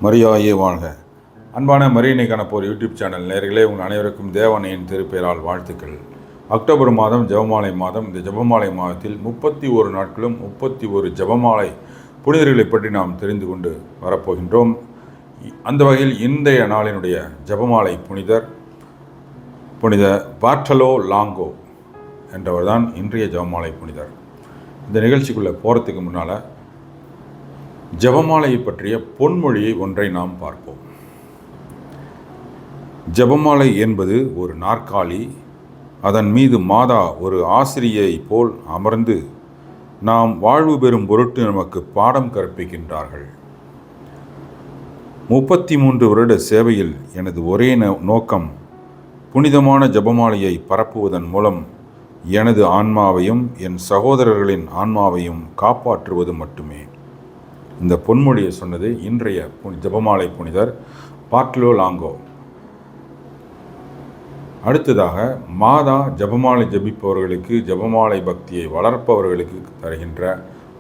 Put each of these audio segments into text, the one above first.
மரியாயே வாழ்க. அன்பான மரியன்னைக்கான போர் யூடியூப் சேனல் நேயர்களே, உங்கள் அனைவருக்கும் தேவனையின் திருப்பெயரால் வாழ்த்துக்கள். அக்டோபர் மாதம் ஜெபமாலை மாதம். இந்த ஜெபமாலை மாதத்தில் 31 நாட்களும் 31 ஜெபமாலை புனிதர்களை பற்றி நாம் தெரிந்து கொண்டு வரப்போகின்றோம். அந்த வகையில் இன்றைய நாளினுடைய ஜெபமாலை புனிதர் புனித பார்ட்டலோ லாங்கோ என்றவர் தான் இன்றைய ஜெபமாலை புனிதர். இந்த நிகழ்ச்சிக்குள்ளே போகிறதுக்கு முன்னால் ஜெபமாலையை பற்றிய பொன்மொழியை ஒன்றை நாம் பார்ப்போம். ஜெபமாலை என்பது ஒரு நாற்காலி. அதன் மீது மாதா ஒரு ஆசிரியை போல் அமர்ந்து நாம் வாழ்வு பெறும் பொருட்டு நமக்கு பாடம் கற்பிக்கின்றார்கள். 33 வருட சேவையில் எனது ஒரே நோக்கம் புனிதமான ஜெபமாலையை பரப்புவதன் மூலம் எனது ஆன்மாவையும் என் சகோதரர்களின் ஆன்மாவையும் காப்பாற்றுவது மட்டுமே. இந்த பொன்மொழியை சொன்னது இன்றைய ஜெபமாலை புனிதர் பார்ட்டலோ லாங்கோ. அடுத்ததாக மாதா ஜெபமாலை ஜெபிப்பவர்களுக்கு, ஜெபமாலை பக்தியை வளர்ப்பவர்களுக்கு தருகின்ற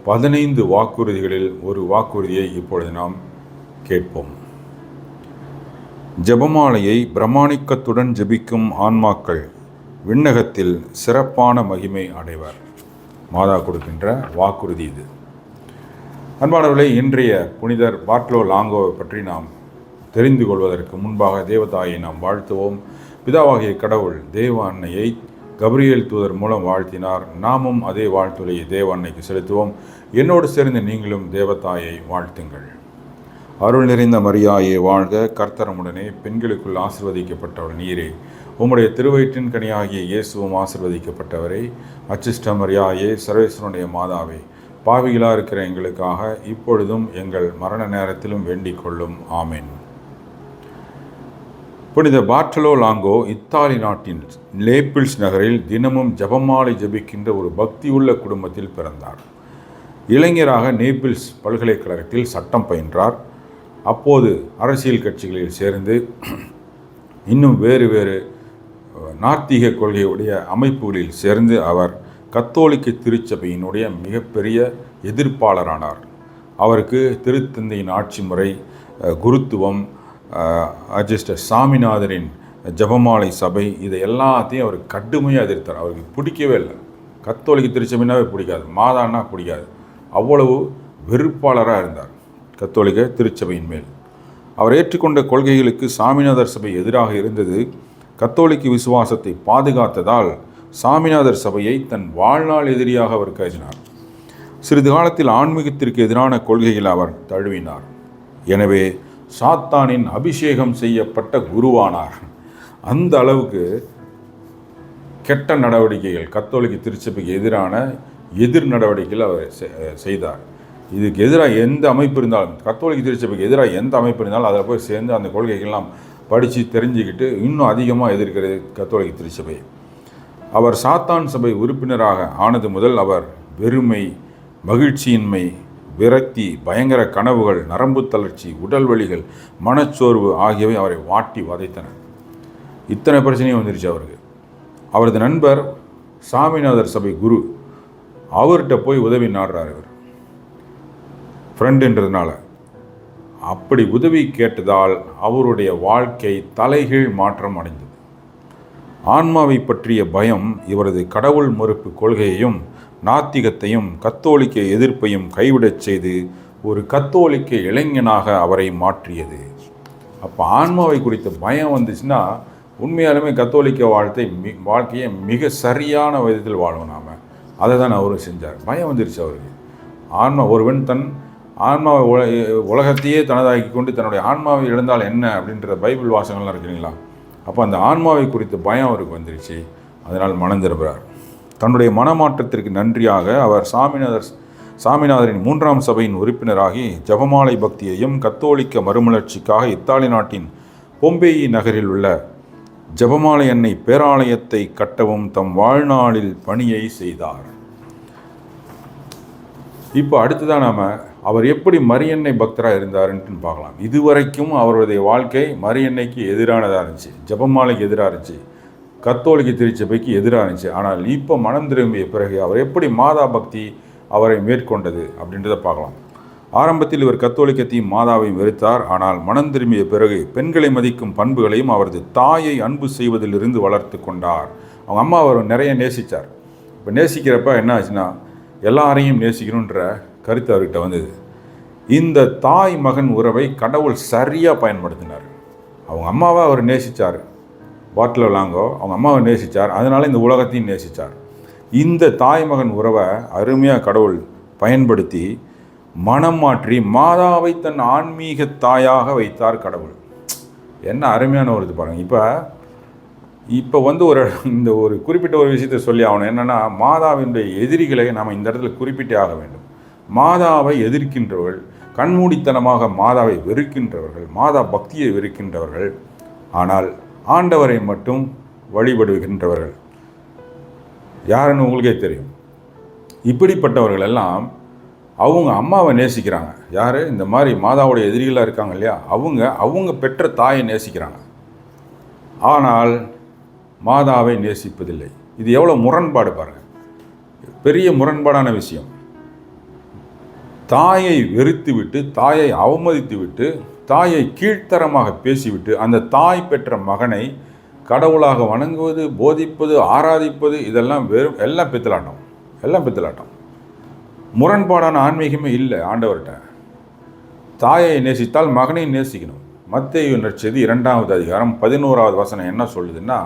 15 வாக்குறுதிகளில் ஒரு வாக்குறுதியை இப்பொழுது நாம் கேட்போம். ஜெபமாலையை பிரமாணிக்கத்துடன் ஜெபிக்கும் ஆன்மாக்கள் விண்ணகத்தில் சிறப்பான மகிமை அடைவர். மாதா கொடுக்கின்ற வாக்குறுதி இது. அன்பானவர்களே, இன்றைய புனிதர் பார்ட்டலோ லாங்கோவை பற்றி நாம் தெரிந்து கொள்வதற்கு முன்பாக தேவதாயை நாம் வாழ்த்துவோம். பிதாவாகிய கடவுள் தேவ அன்னையை கபிரியேல் தூதர் மூலம் வாழ்த்தினார். நாமும் அதே வாழ்த்துளையை தேவ அன்னைக்கு செலுத்துவோம். என்னோடு சேர்ந்து நீங்களும் தேவதாயை வாழ்த்துங்கள். அருள் நிறைந்த மரியாயே வாழ்க, கர்த்தரமுடனே பெண்களுக்குள் ஆசிர்வதிக்கப்பட்டவர் நீரே. உம்முடைய திருவயிற்றின் கனியாகிய இயேசுவும் ஆசிர்வதிக்கப்பட்டவரே. அச்சிஷ்ட மரியாயே, சர்வேஸ்வரனுடைய மாதாவே, பாவிகளாக இருக்கிற எங்களுக்காக இப்பொழுதும் எங்கள் மரண நேரத்திலும் வேண்டிக் கொள்ளும். ஆமென். புனித பார்ட்டலோ லாங்கோ இத்தாலி நாட்டின் நேபிள்ஸ் நகரில் தினமும் ஜெபமாலை ஜெபிக்கின்ற ஒரு பக்தியுள்ள குடும்பத்தில் பிறந்தார். இளைஞராக நேபிள்ஸ் பல்கலைக்கழகத்தில் சட்டம் பயின்றார். அப்போது அரசியல் கட்சிகளில் சேர்ந்து இன்னும் வேறு வேறு நாத்திக கொள்கையுடைய அமைப்புகளில் சேர்ந்து அவர் கத்தோலிக்க திருச்சபையினுடைய மிகப்பெரிய எதிர்ப்பாளரானார். அவருக்கு திருத்தந்தையின் ஆட்சி முறை, குருத்துவம், அஜிஸ்டர் சாமிநாதரின் ஜெபமாலை சபை, இதை எல்லாத்தையும் அவர் கடுமையாக எதிர்த்தார். அவருக்கு பிடிக்கவே இல்லை. கத்தோலிக்க திருச்சபைனாவே பிடிக்காது, மாதான்னா பிடிக்காது. அவ்வளவு வெறுப்பாளராக இருந்தார் கத்தோலிக்க திருச்சபையின் மேல். அவர் ஏற்றுக்கொண்ட கொள்கைகளுக்கு சாமிநாதர் சபை எதிராக இருந்தது. கத்தோலிக்க விசுவாசத்தை பாதுகாத்ததால் சாமிநாதர் சபையை தன் வாழ்நாள் எதிரியாக அவர் கருதினார். சிறிது காலத்தில் ஆன்மீகத்திற்கு எதிரான கொள்கையில் அவர் தழுவினார். எனவே சாத்தானின் அபிஷேகம் செய்யப்பட்ட குருவானார். அந்த அளவுக்கு கெட்ட நடவடிக்கைகள், கத்தோலிக்க திருச்சபைக்கு எதிரான எதிர் நடவடிக்கைகள் அவர் செய்தார். இதுக்கு எதிராக எந்த அமைப்பு இருந்தாலும், கத்தோலிக்க திருச்சபைக்கு எதிராக எந்த அமைப்பு இருந்தாலும் அதில் போய் சேர்ந்து அந்த கொள்கைகள்லாம் படித்து தெரிஞ்சுக்கிட்டு இன்னும் அதிகமாக எதிர்க்கிறது கத்தோலிக்க திருச்சபை. அவர் சாத்தான் சபை உறுப்பினராக ஆனது முதல் அவர் வெறுமை, மகிழ்ச்சியின்மை, விரக்தி, பயங்கர கனவுகள், நரம்பு தளர்ச்சி, உடல் வலிகள், மனச்சோர்வு ஆகியவை அவரை வாட்டி வதைத்தன. இத்தனை பிரச்சனையும் வந்துருச்சு அவருக்கு. அவரது நண்பர் சாமிநாதர் சபை குரு, அவர்கிட்ட போய் உதவி நாடுறார். இவர் ஃப்ரெண்டுன்றதுனால அப்படி உதவி கேட்டதால் அவருடைய வாழ்க்கை தலைகீழ் மாற்றம் அடைந்தது. ஆன்மாவை பற்றிய பயம் இவரது கடவுள் மறுப்பு கொள்கையையும் நாத்திகத்தையும் கத்தோலிக்க எதிர்ப்பையும் கைவிடச் செய்து ஒரு கத்தோலிக்க இளைஞனாக அவரை மாற்றியது. அப்போ ஆன்மாவை குறித்த பயம் வந்துச்சுன்னா உண்மையாலுமே கத்தோலிக்க வாழ்க்கையை மிக சரியான விதத்தில் வாழும். நாம் அதை தான் அவரும் செஞ்சார். பயம் வந்துருச்சு அவருக்கு. ஒருவன் தன் ஆன்மாவை உலகத்தையே தனதாக்கி கொண்டு தன்னுடைய ஆன்மாவை இழந்தால் என்ன அப்படின்ற பைபிள் வாசகங்கள்லாம் இருக்குங்களா. அப்போ அந்த ஆன்மாவை குறித்த பயம் அவருக்கு வந்துருச்சு. அதனால் மனம் திரும்புகிறார். தன்னுடைய மனமாற்றத்திற்கு நன்றியாக அவர் சாமிநாதரின் 3ஆம் சபையின் உறுப்பினராகி ஜெபமாலை பக்தியையும் கத்தோலிக்க மறுமலர்ச்சிக்காக இத்தாலி நாட்டின் பொம்பேயி நகரில் உள்ள ஜெபமாலை அன்னை பேராலயத்தை கட்டவும் தம் வாழ்நாளில் பணியை செய்தார். இப்போ அடுத்ததான் நாம் அவர் எப்படி மரியன்னை பக்தராக இருந்தாருன்ட்டு பார்க்கலாம். இதுவரைக்கும் அவருடைய வாழ்க்கை மரியன்னைக்கு எதிரானதாக இருந்துச்சு, ஜெபமாலைக்கு எதிராக இருந்துச்சு, கத்தோலிக்க திருச்சபைக்கு எதிராக இருந்துச்சு. ஆனால் இப்போ மனம் திரும்பிய பிறகு அவர் எப்படி மாதா பக்தி அவரை மேற்கொண்டது அப்படின்றத பார்க்கலாம். ஆரம்பத்தில் இவர் கத்தோலிக்கத்தையும் மாதாவையும் வெறுத்தார். ஆனால் மனம் திரும்பிய பிறகு பெண்களை மதிக்கும் பண்புகளையும் அவரது தாயை அன்பு செய்வதிலிருந்து வளர்த்து கொண்டார். அவங்க அம்மா அவர் நிறைய நேசித்தார். இப்போ நேசிக்கிறப்ப என்ன ஆச்சுன்னா, எல்லாரையும் நேசிக்கணுன்ற கருத்து அவர்கிட்ட வந்தது. இந்த தாய் மகன் உறவை கடவுள் சரியாக பயன்படுத்தினார். அவங்க அம்மாவை அவர் நேசித்தார், பாட்டிலோ லாங்கோ அவங்க அம்மாவை நேசித்தார், அதனால் இந்த உலகத்தையும் நேசித்தார். இந்த தாய் மகன் உறவை அருமையாக கடவுள் பயன்படுத்தி மனம் மாற்றி மாதாவை தன் ஆன்மீக தாயாக வைத்தார் கடவுள். என்ன அருமையான ஒரு இது பாருங்கள். இப்போ இந்த ஒரு குறிப்பிட்ட ஒரு விஷயத்தை சொல்லி ஆகணும். என்னென்னா, மாதாவினுடைய எதிரிகளை நாம் இந்த இடத்துல குறிப்பிட்டே ஆக வேண்டும். மாதாவை எதிர்க்கின்றவர்கள், கண்மூடித்தனமாக மாதாவை வெறுக்கின்றவர்கள், மாதா பக்தியை வெறுக்கின்றவர்கள், ஆனால் ஆண்டவரை மட்டும் வழிபடுகின்றவர்கள் யாருன்னு உங்களுக்கே தெரியும். இப்படிப்பட்டவர்கள் எல்லாம் அவங்க அம்மாவை நேசிக்கிறாங்க. யார்? இந்த மாதிரி மாதாவுடைய எதிரிகளாக இருக்காங்க இல்லையா, அவங்க பெற்ற தாயை நேசிக்கிறாங்க, ஆனால் மாதாவை நேசிப்பதில்லை. இது எவ்வளோ முரண்பாடு பாருங்கள், பெரிய முரண்பாடான விஷயம். தாயை வெறுத்து விட்டு, தாயை அவமதித்து விட்டு, தாயை கீழ்த்தரமாக பேசிவிட்டு, அந்த தாய் பெற்ற மகனை கடவுளாக வணங்குவது, போதிப்பது, ஆராதிப்பது, இதெல்லாம் எல்லாம் பித்தலாட்டம். முரண்பாடான ஆன்மீகமே இல்லை ஆண்டவர்கிட்ட. தாயை நேசித்தால் மகனை நேசிக்கணும். மத்தேயு நற்செய்தி 2வது அதிகாரம் 11வது வசனம் என்ன சொல்லுதுன்னா,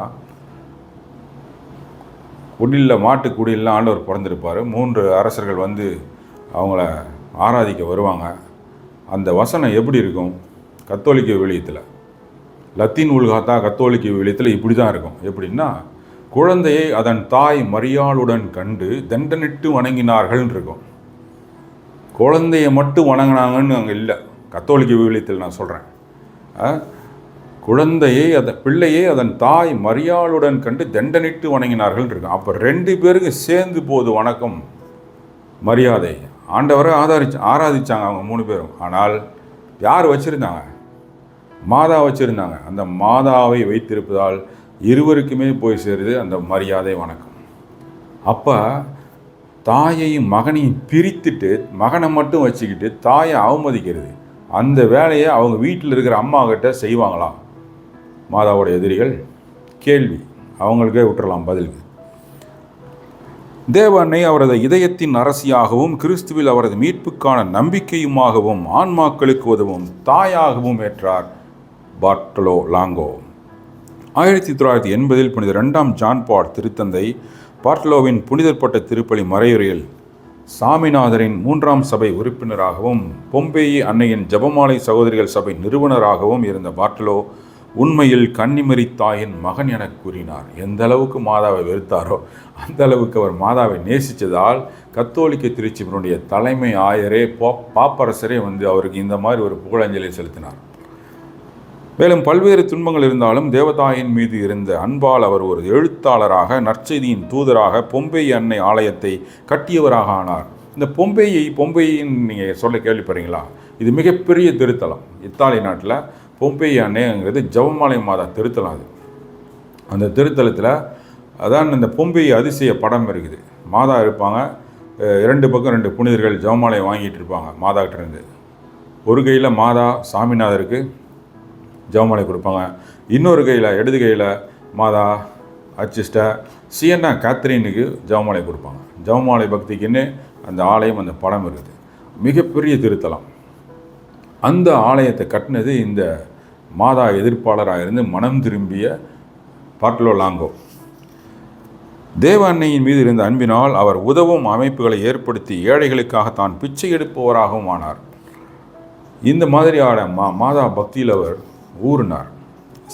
மாட்டு குடியில் ஆண்டவர் பிறந்திருப்பார். 3 அரசர்கள் வந்து அவங்கள ஆராதிக்க வருவாங்க. அந்த வசனம் எப்படி இருக்கும்? கத்தோலிக்க விவிலியத்தில், லத்தீன் உல்காத்தா கத்தோலிக்க விவிலியத்தில் இப்படி தான் இருக்கும். எப்படின்னா, குழந்தையை அதன் தாய் மரியாளுடன் கண்டு தண்டனிட்டு வணங்கினார்கள் இருக்கும். குழந்தையை மட்டும் வணங்கினாங்கன்னு அங்கே இல்லை கத்தோலிக்க விவிலியத்தில். நான் சொல்கிறேன், பிள்ளையை அதன் தாய் மரியாளுடன் கண்டு தண்டனிட்டு வணங்கினார்கள் இருக்கும். அப்போ 2 பேருக்கு சேர்ந்து போது வணக்கம், மரியாதை. ஆண்டவரை ஆராதிச்சாங்க அவங்க 3 பேரும். ஆனால் யார் வச்சுருந்தாங்க? மாதா வச்சுருந்தாங்க. அந்த மாதாவை வைத்திருப்பதால் இருவருக்குமே போய் சேருது அந்த மரியாதை, வணக்கம். அப்போ தாயையும் மகனையும் பிரித்துட்டு மகனை மட்டும் வச்சுக்கிட்டு தாயை அவமதிக்கிறது, அந்த வேலையை அவங்க வீட்டில் இருக்கிற அம்மா கிட்ட செய்வாங்களா மாதாவோட எதிரிகள்? கேள்வி அவங்களுக்கே விட்டுறலாம் பதிலுக்கு. தேவ அன்னை அவரது இதயத்தின் அரசியாகவும், கிறிஸ்துவில் அவரது மீட்புக்கான நம்பிக்கையுமாகவும், ஆன்மாக்களுக்கு உதவும் தாயாகவும் ஏற்றார் பார்ட்டலோ லாங்கோ. 1980 புனித 2ஆம் ஜான் பால் திருத்தந்தை பார்ட்டலோவின் புனிதற்பட்ட திருப்பலி மறையுரையில் சாமிநாதரின் 3ஆம் சபை உறுப்பினராகவும் பொம்பேயி அன்னையின் ஜெபமாலை சகோதரிகள் சபை நிறுவனராகவும் இருந்த பார்ட்டலோ உண்மையில் கன்னிமரி தாயின் மகன் என கூறினார். எந்த அளவுக்கு மாதாவை வெறுத்தாரோ அந்த அளவுக்கு அவர் மாதாவை நேசித்ததால் கத்தோலிக்க திருச்சபையினுடைய தலைமை ஆயரே பாப்பரசரே வந்து அவருக்கு இந்த மாதிரி ஒரு புகழஞ்சலி செலுத்தினார். மேலும் பல்வேறு துன்பங்கள் இருந்தாலும் தேவதாயின் மீது இருந்த அன்பால் அவர் ஒரு எழுத்தாளராக, நற்செய்தியின் தூதராக, பொம்பேயி அன்னை ஆலயத்தை கட்டியவராக ஆனார். இந்த பொம்பேயின்னு நீங்கள் சொல்ல கேள்விப்படுறீங்களா? இது மிகப்பெரிய திருத்தலம். இத்தாலி நாட்டில் பொம்பேயி அன்னைங்கிறது ஜெபமாலை மாதா திருத்தலம். அது அந்த திருத்தலத்தில் அதான் இந்த பொம்பேயி அதிசய படம் இருக்குது. மாதா இருப்பாங்க, 2 பக்கம் 2 புனிதர்கள் ஜெபமாலை வாங்கிட்டு இருப்பாங்க மாதா கிட்டேருந்து. ஒரு கையில் மாதா சாமிநாதருக்கு ஜெபமாலை கொடுப்பாங்க, இன்னொரு கையில் இடது கையில் மாதா அச்சிஸ்டர் சியன்னா கேத்ரினுக்கு ஜெபமாலை கொடுப்பாங்க. ஜெபமாலை பக்திக்குன்னு அந்த ஆலயம், அந்த படம் இருக்குது. மிகப்பெரிய திருத்தலம். அந்த ஆலயத்தை கட்டினது இந்த மாதா எதிர்ப்பாளராக இருந்து மனம் திரும்பிய பார்ட்டலோ லாங்கோ. தேவ அன்னையின் மீது இருந்த அன்பினால் அவர் உதவும் அமைப்புகளை ஏற்படுத்தி ஏழைகளுக்காக தான் பிச்சை எடுப்பவராகவும் ஆனார். இந்த மாதிரியான மாதா பக்தியில் அவர் ஊறினார்.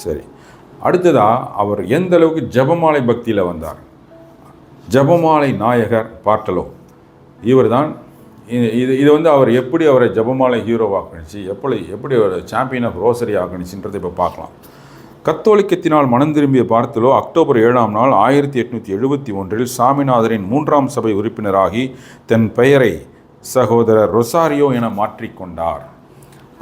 சரி, அடுத்ததாக அவர் எந்த அளவுக்கு ஜெபமாலை பக்தியில் வந்தார்? ஜெபமாலை நாயகர் பார்ட்டலோ இவர் தான். இது வந்து அவர் எப்படி அவரை ஜெபமாலை ஹீரோவாக்கணிச்சு, எப்படி அவர் சாம்பியன் ஆஃப் ரோசரி ஆக்கணிச்சுன்றதை இப்போ பார்க்கலாம். கத்தோலிக்கத்தினால் மனம் திரும்பிய பார்ட்டலோ அக்டோபர் 7ஆம் நாள் 1871 சாமிநாதரின் 3ஆம் சபை உறுப்பினராகி தன் பெயரை சகோதரர் ரொசாரியோ என மாற்றிக்கொண்டார்.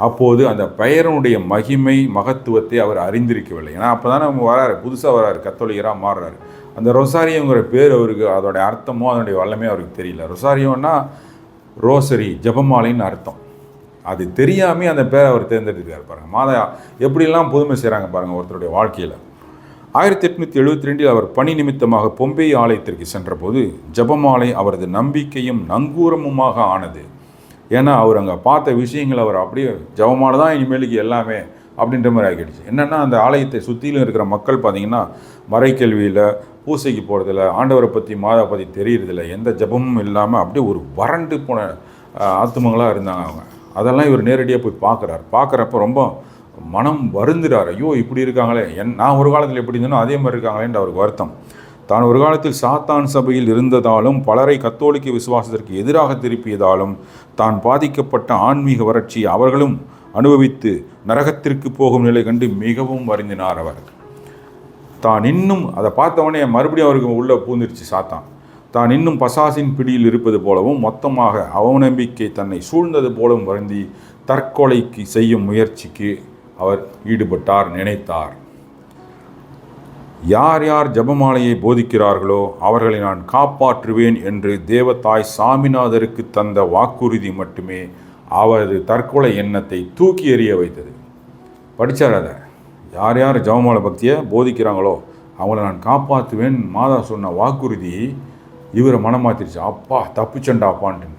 அப்போது அந்த பெயரனுடைய மகிமை, மகத்துவத்தை அவர் அறிந்திருக்கவில்லை. ஏன்னா அப்போ தானே அவங்க வராரு, புதுசாக வராரு, கத்தோலிக்கராக மாறுறாரு. அந்த ரொசாரியோங்கிற பேர் அவருக்கு, அதோடைய அர்த்தமோ அதனுடைய வல்லமே அவருக்கு தெரியல. ரொசாரியோன்னா ரோசரி, ஜெபமாலைன்னு அர்த்தம். அது தெரியாமல் அந்த பேரை அவர் தேர்ந்தெடுக்கிறார் பாருங்கள். மாதா எப்படிலாம் புதுமை செய்கிறாங்க பாருங்கள் ஒருத்தருடைய வாழ்க்கையில். 1872 அவர் பணி நிமித்தமாக பொம்பை ஆலயத்திற்கு சென்றபோது ஜெபமாலை அவரது நம்பிக்கையும் நங்கூரமுமாக ஆனது. ஏன்னா அவர் அங்கே பார்த்த விஷயங்கள் அவர் அப்படியே ஜெபமாலை தான் இனிமேலுக்கு எல்லாமே அப்படின்ற மாதிரி ஆகிடுச்சு. என்னென்னா அந்த ஆலயத்தை சுற்றிலும் இருக்கிற மக்கள் பார்த்திங்கன்னா மறைக்கல்வியில், பூசைக்கு போகிறதில்ல, ஆண்டவரை பற்றி மாதா பற்றி தெரியறதில்ல, எந்த ஜெபமும் இல்லாமல் அப்படியே ஒரு வறண்டு போன ஆத்துமங்களாக இருந்தாங்க அவங்க. அதெல்லாம் இவர் நேரடியாக போய் பார்க்குறப்ப ரொம்ப மனம் வருந்துறார். ஐயோ இப்படி இருக்காங்களே, நான் ஒரு காலத்தில் எப்படி இருந்தேனோ அதே மாதிரி இருக்காங்களேன்ற அவருக்கு வருத்தம். தான் ஒரு காலத்தில் சாத்தான் சபையில் இருந்ததாலும் பலரை கத்தோலிக்க விசுவாசத்திற்கு எதிராக திருப்பியதாலும் தான் பாதிக்கப்பட்ட ஆன்மீக வறட்சி அவர்களும் அனுபவித்து நரகத்திற்கு போகும் நிலை கண்டு மிகவும் வருந்தினார் அவர். தான் இன்னும் அதை பார்த்தவொடனே மறுபடியும் அவருக்கு உள்ளே பூந்துருச்சு சாத்தான். தான் இன்னும் பசாசின் பிடியில் இருப்பது போலவும் மொத்தமாக அவநம்பிக்கை தன்னை சூழ்ந்தது போலவும் வருந்தி தற்கொலைக்கு செய்யும் முயற்சிக்கு அவர் ஈடுபட்டார், நினைத்தார். யார் யார் ஜெபமாலையை போதிக்கிறார்களோ அவர்களை நான் காப்பாற்றுவேன் என்று தேவதாய் சாமிநாதருக்கு தந்த வாக்குறுதி மட்டுமே அவரது தற்கொலை எண்ணத்தை தூக்கி எறிய வைத்தது. படித்தார் அதை. யார் யார் ஜெபமாலை பக்தியை போதிக்கிறாங்களோ அவங்கள நான் காப்பாற்றுவேன் மாதா சொன்ன வாக்குறுதி இவரை மனமாத்திருச்சு. அப்பா தப்பிச்சண்டா அப்பான்ட்டு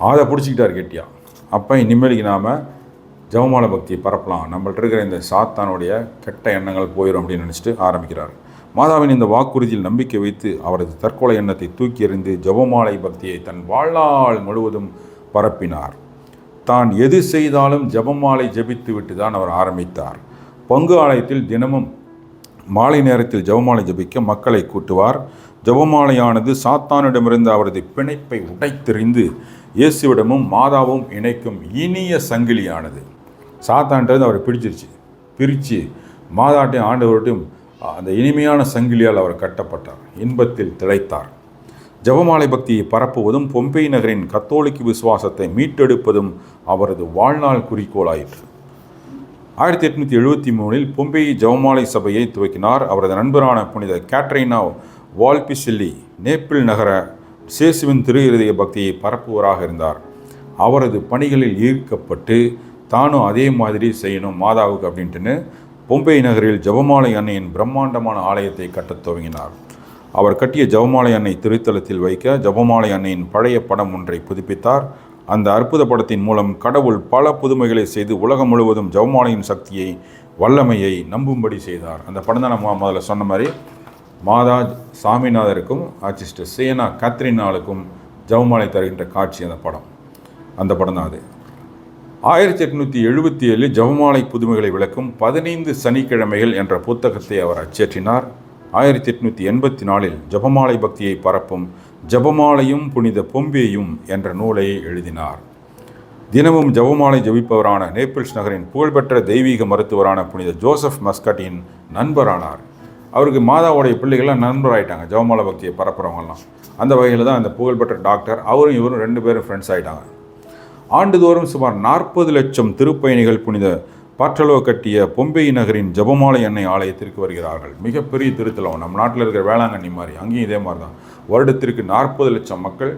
அதை பிடிச்சிக்கிட்டார் கெட்டியா. அப்போ இனிமேலுக்கு நாம் ஜெபமாலை பக்தியை பரப்பலாம், நம்மள்ட்ட இருக்கிற இந்த சாத்தானுடைய கெட்ட எண்ணங்கள் போயிடும் அப்படின்னு நினச்சிட்டு ஆரம்பிக்கிறார். மாதாவின் இந்த வாக்குறுதியில் நம்பிக்கை வைத்து அவரது தற்கொலை எண்ணத்தை தூக்கி எறிந்து ஜெபமாலை பக்தியை தன் வாழ்நாள் முழுவதும் பரப்பினார். தான் எது செய்தாலும் ஜெபமாலை ஜெபித்து விட்டு தான் அவர் ஆரம்பித்தார். பங்கு ஆலயத்தில் தினமும் மாலை நேரத்தில் ஜெபமாலை ஜெபிக்க மக்களை கூட்டுவார். ஜெபமாலையானது சாத்தானிடமிருந்து அவரது பிணைப்பை உடைத்தெறிந்து இயேசுவிடமும் மாதாவும் இணைக்கும் இனிய சங்கிலியானது. சாத்தான்றது அவரை பிரித்து மாதாட்டையும் ஆண்டவர்கிட்டையும் அந்த இனிமையான சங்கிலியால் அவர் கட்டப்பட்டார். இன்பத்தில் திளைத்தார். ஜெபமாலை பக்தியை பரப்புவதும் பொம்பை நகரின் கத்தோலிக்க விசுவாசத்தை மீட்டெடுப்பதும் அவரது வாழ்நாள் குறிக்கோளாயிற்று. 1873 பொம்பை ஜெபமாலை சபையை துவக்கினார். அவரது நண்பரான புனித கேட்ரினா வால்பிசில்லி நேப்பிள் நகர சேசுவின் திரு இருதய பக்தியை பரப்புவராக இருந்தார். அவரது பணிகளில் ஈர்க்கப்பட்டு தானும் அதே மாதிரி செய்யணும் மாதாவுக்கு அப்படின்ட்டுன்னு பொம்பை நகரில் ஜெபமாலை அன்னையின் பிரம்மாண்டமான ஆலயத்தை கட்டத் துவங்கினார். அவர் கட்டிய ஜெபமாலை அன்னை திருத்தலத்தில் வைக்க ஜெபமாலை அன்னையின் பழைய படம் ஒன்றை புதுப்பித்தார். அந்த அற்புத படத்தின் மூலம் கடவுள் பல புதுமைகளை செய்து உலகம் முழுவதும் ஜெபமாலையின் சக்தியை, வல்லமையை நம்பும்படி செய்தார். அந்த படம் தான் நம்ம முதல்ல சொன்ன மாதிரி மாதா சாமிநாதருக்கும் சிஸ்டர் சேனா கேத்ரினாலுக்கும் ஜெபமாலை தருகின்ற காட்சி அந்த படம் தான் அது. 1877 ஜெபமாலை புதுமைகளை விளக்கும் 15 சனிக்கிழமைகள் என்ற புத்தகத்தை அவர் அச்சேற்றினார். 1884 ஜெபமாலை பக்தியை பரப்பும் ஜெபமாலையும் புனித பொம்பேயும் என்ற நூலை எழுதினார். தினமும் ஜெபமாலை ஜெபிப்பவரான நேபிள்ஸ் நகரின் புகழ்பெற்ற தெய்வீக மருத்துவரான புனித ஜோசப் மஸ்கட்டின் நண்பரானார். அவருக்கு மாதாவுடைய பிள்ளைகள்லாம் நண்பராயிட்டாங்க, ஜெபமாலை பக்தியை பரப்புறவங்கலாம். அந்த வகையில் தான் அந்த புகழ்பெற்ற டாக்டர் அவரும் இவரும் 2 பேரும் ஃப்ரெண்ட்ஸ் ஆகிட்டாங்க. ஆண்டுதோறும் சுமார் 40 லட்சம் திருப்பயணிகள் புனித பாற்றலோ கட்டிய பொம்பை நகரின் ஜெபமாலை அன்னை ஆலயத்திற்கு வருகிறார்கள். மிகப்பெரிய திருத்தலம், நம்ம நாட்டில் இருக்கிற வேளாங்கண்ணி மாதிரி, அங்கேயும் இதே மாதிரி தான். வருடத்திற்கு 40 லட்சம் மக்கள்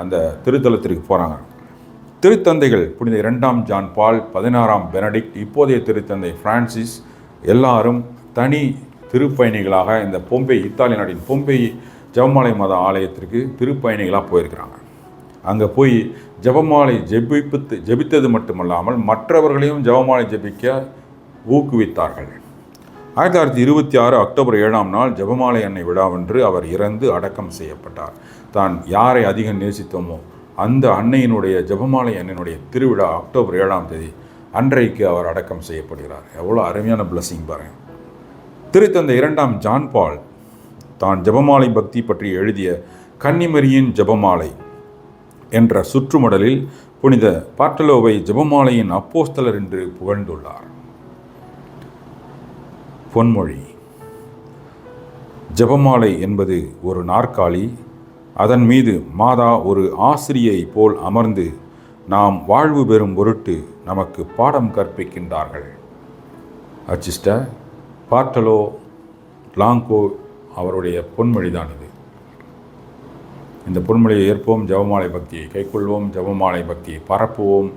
அந்த திருத்தலத்திற்கு போகிறாங்க. திருத்தந்தைகள் புனித 2ஆம் ஜான் பால், 16ஆம் பெனடிக்ட், இப்போதைய திருத்தந்தை பிரான்சிஸ் எல்லாரும் தனி திருப்பயணிகளாக இந்த பொம்பை, இத்தாலி நாட்டின் பொம்பை ஜெபமாலை மத ஆலயத்திற்கு திருப்பயணிகளாக போயிருக்கிறாங்க. அங்கே போய் ஜெபமாலை ஜெபித்தது மட்டுமல்லாமல் மற்றவர்களையும் ஜெபமாலை ஜெபிக்க ஊக்குவித்தார்கள். 1926 அக்டோபர் 7ஆம் நாள் ஜெபமாலை அன்னை விழாவென்று அவர் இறந்து அடக்கம் செய்யப்பட்டார். தான் யாரை அதிகம் நேசித்தோமோ அந்த அன்னையினுடைய ஜெபமாலை அன்னையினுடைய திருவிழா அக்டோபர் 7ஆம் தேதி அன்றைக்கு அவர் அடக்கம் செய்யப்படுகிறார். எவ்வளோ அருமையான பிளஸிங் பாருங்கள். திருத்தந்தை 2ஆம் ஜான் பால் தான் ஜெபமாலை பக்தி பற்றி எழுதிய கன்னிமரியின் ஜெபமாலை என்ற சுற்றுமடலில் புனித பாட்டலோவை ஜெபமாலையின் அப்போஸ்தலர் என்று புகழ்ந்துள்ளார். பொன்மொழி: ஜெபமாலை என்பது ஒரு நாற்காலி. அதன் மீது மாதா ஒரு ஆசிரியை போல் அமர்ந்து நாம் வாழ்வு பெறும் பொருட்டு நமக்கு பாடம் கற்பிக்கின்றார்கள். அச்சிஸ்டர் பாட்டலோ லாங்கோ அவருடைய பொன்மொழிதான் இது. இந்த பொன்மொழியை ஏற்போம், ஜெபமாலை பக்தியை கைக்கொள்வோம், ஜெபமாலை பக்தியை பரப்புவோம்.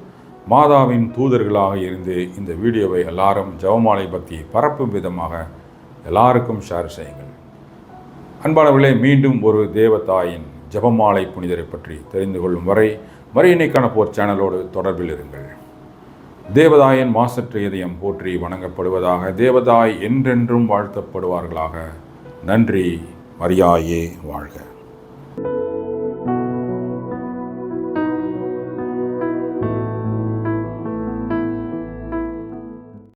மாதாவின் தூதர்களாக இருந்து இந்த வீடியோவை எல்லாரும் ஜெபமாலை பக்தியை பரப்பும் விதமாக எல்லாருக்கும் ஷேர் செய்யுங்கள். அன்பானவர்களே, மீண்டும் ஒரு தேவதாயின் ஜெபமாலை புனிதரை பற்றி தெரிந்து கொள்ளும் வரை மரியன்னை காணப்போர் சேனலோடு தொடர்பில் இருங்கள். தேவதாயின் மாசற்ற இதயம் போற்றி வணங்கப்படுவதாக. தேவதாய் என்றென்றும் வாழ்த்தப்படுவார்களாக. நன்றி. மரியாயே வாழ்க.